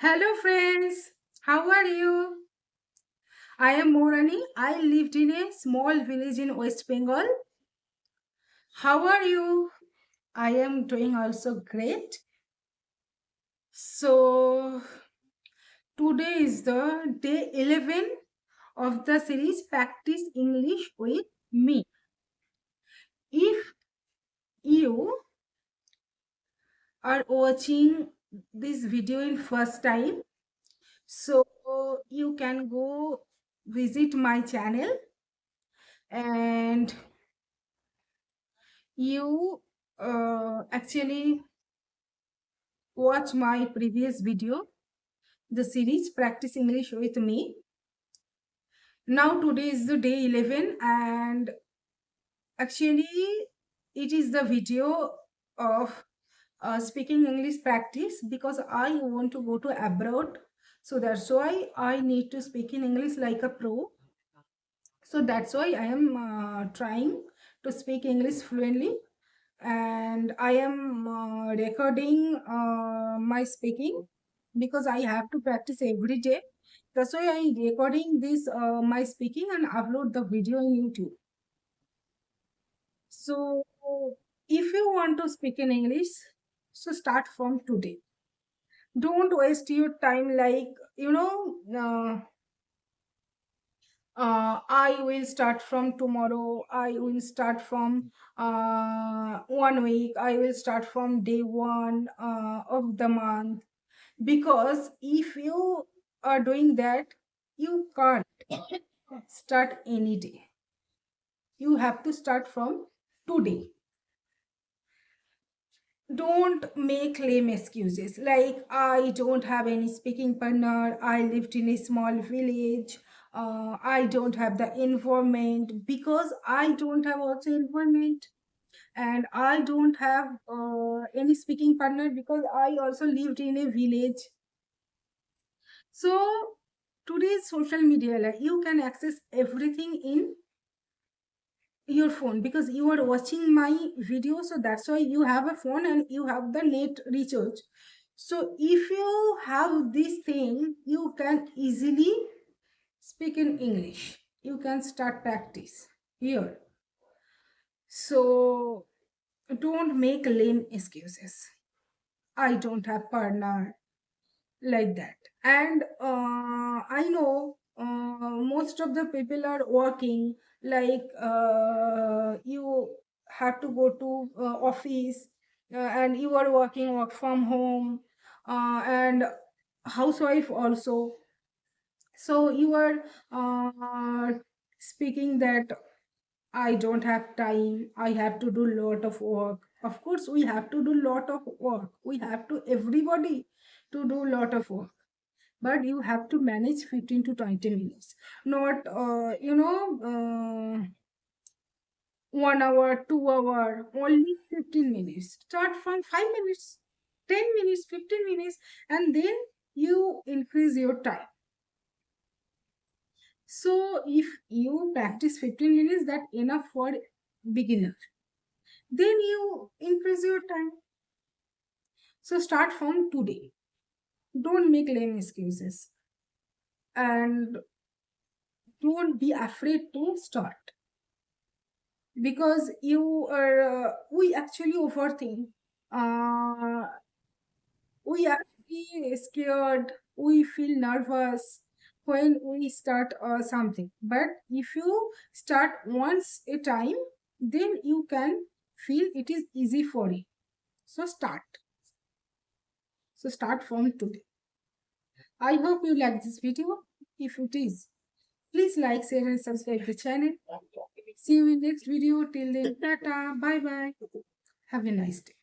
Hello friends, how are you? I am Morani. I lived in a small village in West Bengal. How are you? I am doing also great. So today is the day 11 of the series Practice English with me. If you are watching this video in first time, so you can go visit my channel and you actually watch my previous video, the series Practice English with me. Now today is the day 11 and actually it is the video of speaking English practice because I want to go to abroad. So that's why I need to speak in English like a pro. So that's why I am trying to speak English fluently and I am recording my speaking because I have to practice every day. That's why I recording this my speaking and upload the video in YouTube. So if you want to speak in English, so start from today. Don't waste your time like I will start from tomorrow. I will start from 1 week. I will start from day one of the month. Because if you are doing that, you can't start any day. You have to start from today. Don't make lame excuses like I don't have any speaking partner, I lived in a small village, I don't have the environment because I don't have also environment, and I don't have any speaking partner because I also lived in a village. So today's social media, like, you can access everything in your phone because you are watching my video, so that's why you have a phone and you have the net recharge. So if you have this thing, you can easily speak in English. You can start practice here. So don't make lame excuses. I don't have partner, like that. And I know most of the people are working, like you have to go to office, and you are working work from home, and housewife also. So you are speaking that I don't have time. I have to do lot of work. Of course, we have to do lot of work. We have to everybody to do lot of work, but you have to manage 15 to 20 minutes, not 1 hour, 2 hour, only 15 minutes. Start from 5 minutes, 10 minutes, 15 minutes, and then you increase your time. So if you practice 15 minutes, that enough for beginner, then you increase your time. So start from today. Don't make lame excuses and don't be afraid to start, because you are we actually overthink, uh, we actually scared, we feel nervous when we start something, but if you start once a time, then you can feel it is easy for you. So start from today. I hope you like this video. If it is, please like, share and subscribe the channel. See you in next video. Till then, tata, bye bye. Have a nice day.